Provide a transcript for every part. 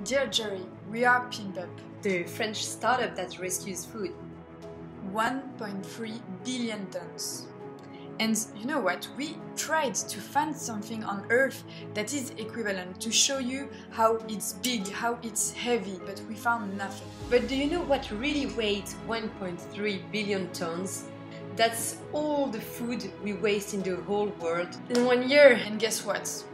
Dear Jerry, we are PimpUp, the French startup that rescues food. 1.3 billion tons. And you know what? We tried to find something on Earth that is equivalent to show you how it's big, how it's heavy, but we found nothing. But do you know what really weighs 1.3 billion tons? That's all the food we waste in the whole world in 1 year. And guess what?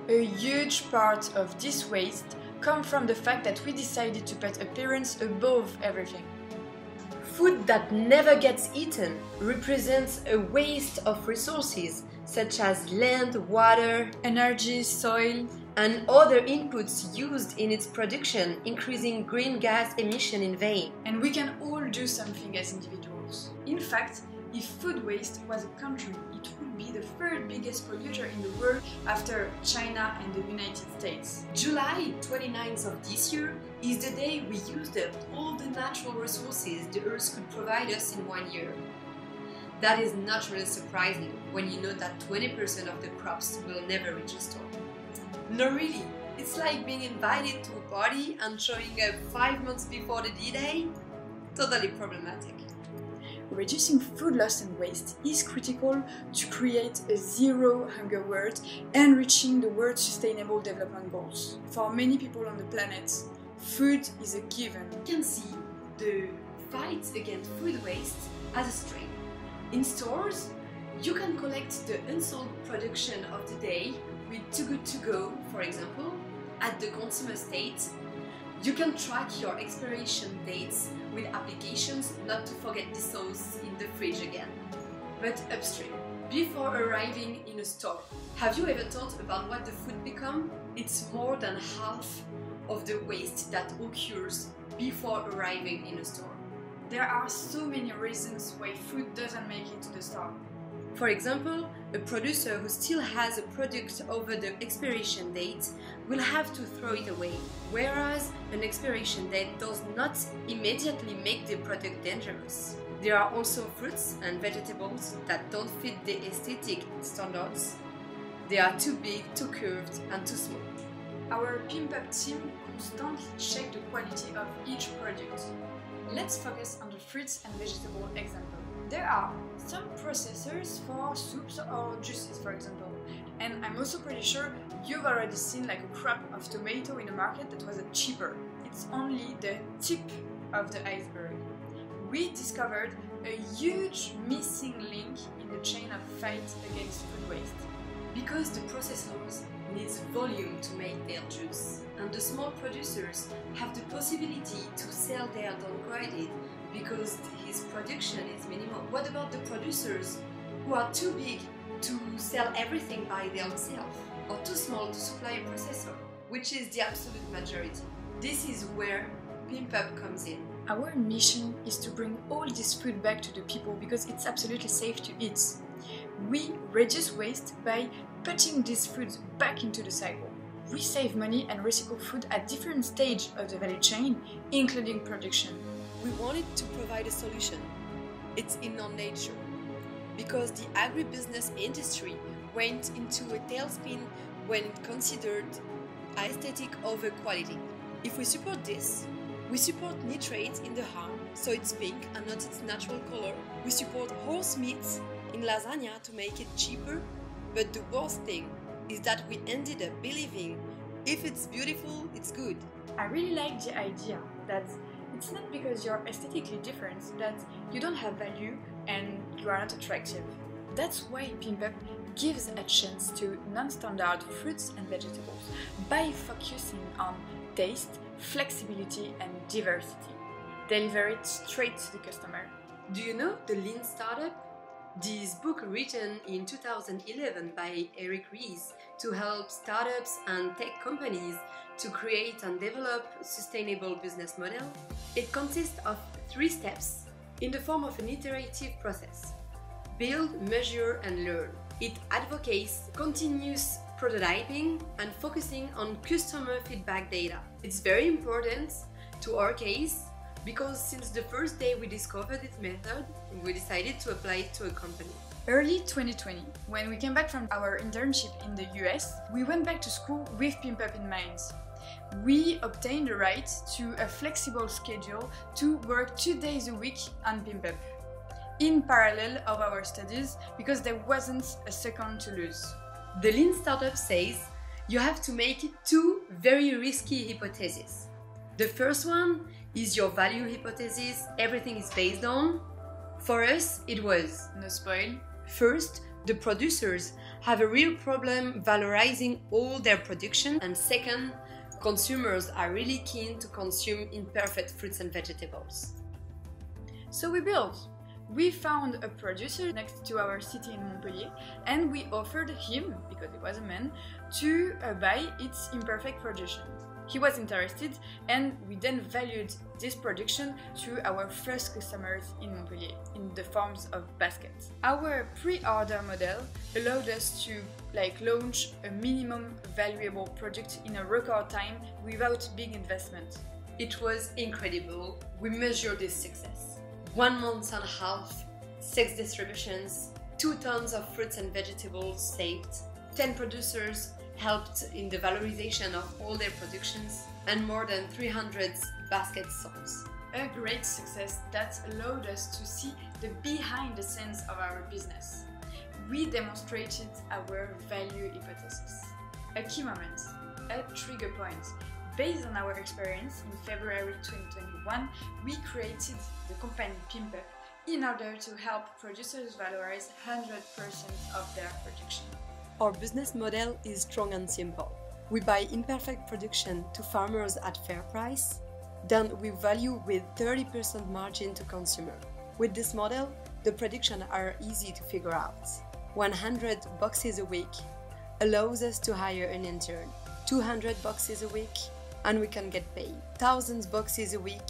A huge part of this waste comes from the fact that we decided to put appearance above everything. Food that never gets eaten represents a waste of resources such as land, water, energy, soil, and other inputs used in its production, increasing green gas emission in vain. And we can all do something as individuals. In fact, if food waste was a country, it would be the third biggest polluter in the world after China and the United States. July 29th of this year is the day we used up all the natural resources the Earth could provide us in 1 year. That is not really surprising when you know that 20% of the crops will never reach a store. No, really, it's like being invited to a party and showing up 5 months before the D-Day. Totally problematic. Reducing food loss and waste is critical to create a zero hunger world and reaching the World Sustainable Development Goals. For many people on the planet, food is a given. You can see the fight against food waste as a strength. In stores, you can collect the unsold production of the day with Too Good To Go, for example. At the consumer state, you can track your expiration dates with applications not to forget the sauce in the fridge again. But upstream, before arriving in a store, have you ever thought about what the food becomes? It's more than half of the waste that occurs before arriving in a store. There are so many reasons why food doesn't make it to the store. For example, a producer who still has a product over the expiration date will have to throw it away, whereas an expiration date does not immediately make the product dangerous. There are also fruits and vegetables that don't fit the aesthetic standards. They are too big, too curved, and too small. Our PimpUp team constantly checks the quality of each product. Let's focus on the fruits and vegetable example. There are some processors for soups or juices, for example, and I'm also pretty sure you've already seen like a crop of tomato in the market that was cheaper. It's only the tip of the iceberg. We discovered a huge missing link in the chain of fight against food waste. Because the processors need volume to make their juice, and the small producers have the possibility to sell their downgraded because his production is minimal. What about the producers who are too big to sell everything by themselves, or too small to supply a processor, which is the absolute majority? This is where PimpUp comes in. Our mission is to bring all this food back to the people because it's absolutely safe to eat. We reduce waste by putting these foods back into the cycle. We save money and recycle food at different stages of the value chain, including production. We wanted to provide a solution. It's in our nature. Because the agribusiness industry went into a tailspin when it considered aesthetic over quality. If we support this, we support nitrates in the ham, so it's pink and not its natural color. We support horse meat in lasagna to make it cheaper. But the worst thing is that we ended up believing if it's beautiful, it's good. I really like the idea that it's not because you're aesthetically different that you don't have value and you are not attractive. That's why PimpUp gives a chance to non-standard fruits and vegetables by focusing on taste, flexibility and diversity. Deliver it straight to the customer. Do you know the Lean Startup? This book written in 2011 by Eric Ries to help startups and tech companies to create and develop a sustainable business model. It consists of 3 steps in the form of an iterative process. Build, measure and learn. It advocates continuous prototyping and focusing on customer feedback data. It's very important to our case because since the first day we discovered this method, we decided to apply it to a company. Early 2020, when we came back from our internship in the US, we went back to school with PimpUp in mind. We obtained the right to a flexible schedule to work 2 days a week on PimpUp, in parallel of our studies, because there wasn't a second to lose. The Lean Startup says you have to make 2 very risky hypotheses. The first one is your value hypothesis, everything is based on. For us, it was, no spoil. First, the producers have a real problem valorizing all their production, and second, consumers are really keen to consume imperfect fruits and vegetables. So we built. We found a producer next to our city in Montpellier, and we offered him, because he was a man, to buy its imperfect production. He was interested, and we then valued this production to our first customers in Montpellier in the forms of baskets. Our pre-order model allowed us to launch a minimum valuable product in a record time without big investment. It was incredible. We measured this success. 1 month and a half, 6 distributions, 2 tons of fruits and vegetables saved, 10 producers helped in the valorization of all their productions, and more than 300 baskets sold. A great success that allowed us to see the behind the scenes of our business. We demonstrated our value hypothesis. A key moment, a trigger point. Based on our experience in February 2021, we created the company PimpUp in order to help producers valorize 100% of their production. Our business model is strong and simple. We buy imperfect production to farmers at fair price, then we value with 30% margin to consumer. With this model, the production are easy to figure out. 100 boxes a week allows us to hire an intern. 200 boxes a week and we can get paid. Thousands boxes a week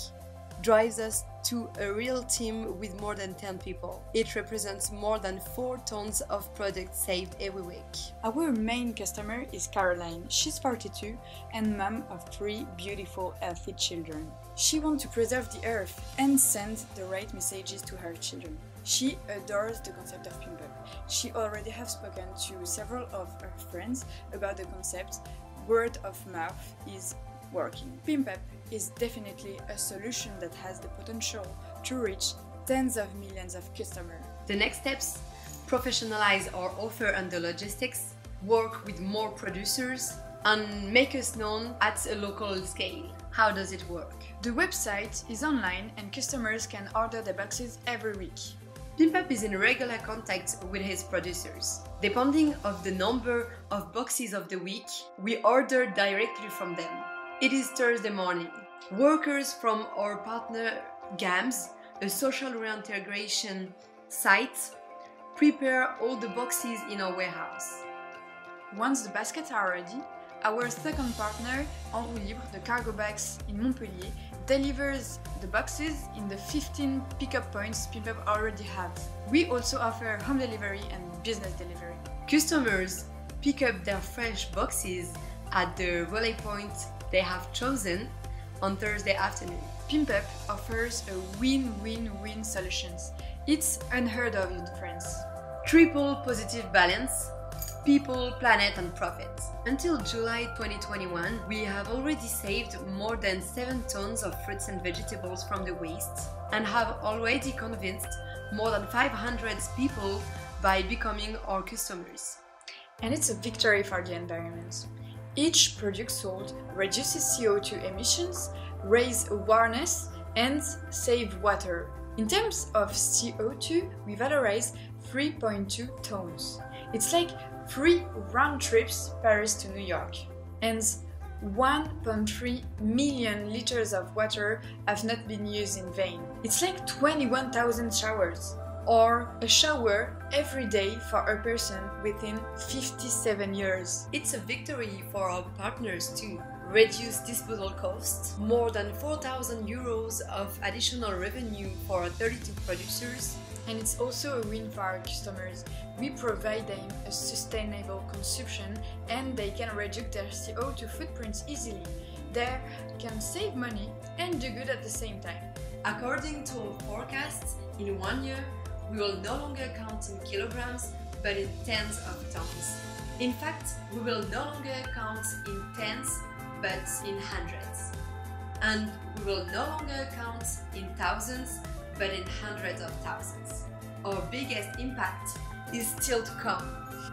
drives us to a real team with more than 10 people. It represents more than 4 tons of product saved every week. Our main customer is Caroline. She's 42 and mom of 3 beautiful, healthy children. She wants to preserve the earth and send the right messages to her children. She adores the concept of PimpUp. She already has spoken to several of her friends about the concept. Word of mouth is working. PimpUp is definitely a solution that has the potential to reach tens of millions of customers. The next steps: professionalize our offer and the logistics, work with more producers, and make us known at a local scale. How does it work? The website is online and customers can order their boxes every week. PimpUp is in regular contact with his producers. Depending on the number of boxes of the week, we order directly from them. It is Thursday morning. Workers from our partner GAMS, a social reintegration site, prepare all the boxes in our warehouse. Once the baskets are ready, our second partner, En Roue Libre, the cargo bags in Montpellier, delivers the boxes in the 15 pickup points PimpUp already has. We also offer home delivery and business delivery. Customers pick up their fresh boxes at the relay point they have chosen on Thursday afternoon. PimpUp offers a win-win-win solutions. It's unheard of in France. Triple positive balance: people, planet and profit. Until July 2021, we have already saved more than 7 tons of fruits and vegetables from the waste and have already convinced more than 500 people by becoming our customers. And it's a victory for the environment. Each product sold reduces CO2 emissions, raises awareness, and saves water. In terms of CO2, we valorize 3.2 tons. It's like 3 round trips Paris to New York. And 1.3 million liters of water have not been used in vain. It's like 21,000 showers, or a shower every day for a person within 57 years. It's a victory for our partners too. Reduce disposal costs, more than 4,000 euros of additional revenue for 32 producers. And it's also a win for our customers. We provide them a sustainable consumption and they can reduce their CO2 footprints easily. They can save money and do good at the same time. According to our forecasts, in 1 year, we will no longer count in kilograms, but in tens of tons. In fact, we will no longer count in tens, but in hundreds. And we will no longer count in thousands, but in hundreds of thousands. Our biggest impact is still to come.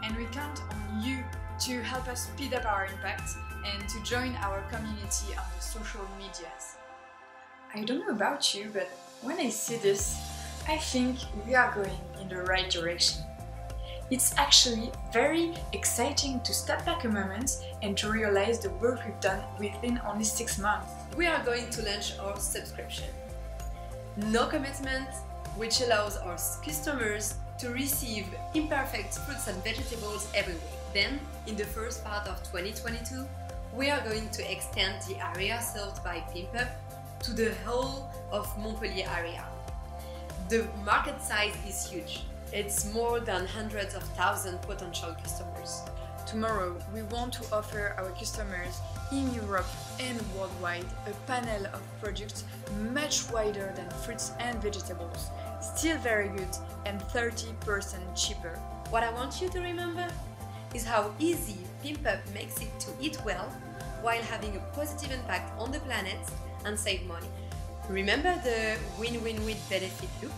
And we count on you to help us speed up our impact and to join our community on the social medias. I don't know about you, but when I see this, I think we are going in the right direction. It's actually very exciting to step back a moment and to realize the work we've done within only 6 months. We are going to launch our subscription. No commitment, which allows our customers to receive imperfect fruits and vegetables every week. Then, in the first part of 2022, we are going to extend the area served by PimpUp to the whole of Montpellier area. The market size is huge. It's more than hundreds of thousands potential customers. Tomorrow, we want to offer our customers in Europe and worldwide a panel of products much wider than fruits and vegetables, still very good and 30% cheaper. What I want you to remember is how easy PimpUp makes it to eat well while having a positive impact on the planet and save money. Remember the win-win-win benefit loop?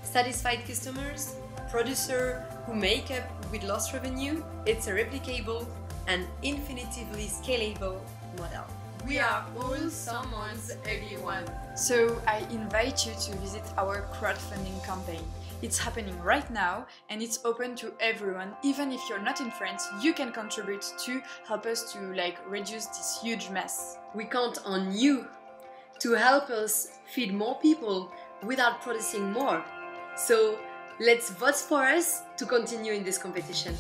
Satisfied customers, producers who make up with lost revenue, it's a replicable and infinitively scalable model. We are all someone's everyone. So I invite you to visit our crowdfunding campaign. It's happening right now and it's open to everyone. Even if you're not in France, you can contribute to help us to reduce this huge mess. We count on you to help us feed more people without producing more. So let's vote for us to continue in this competition.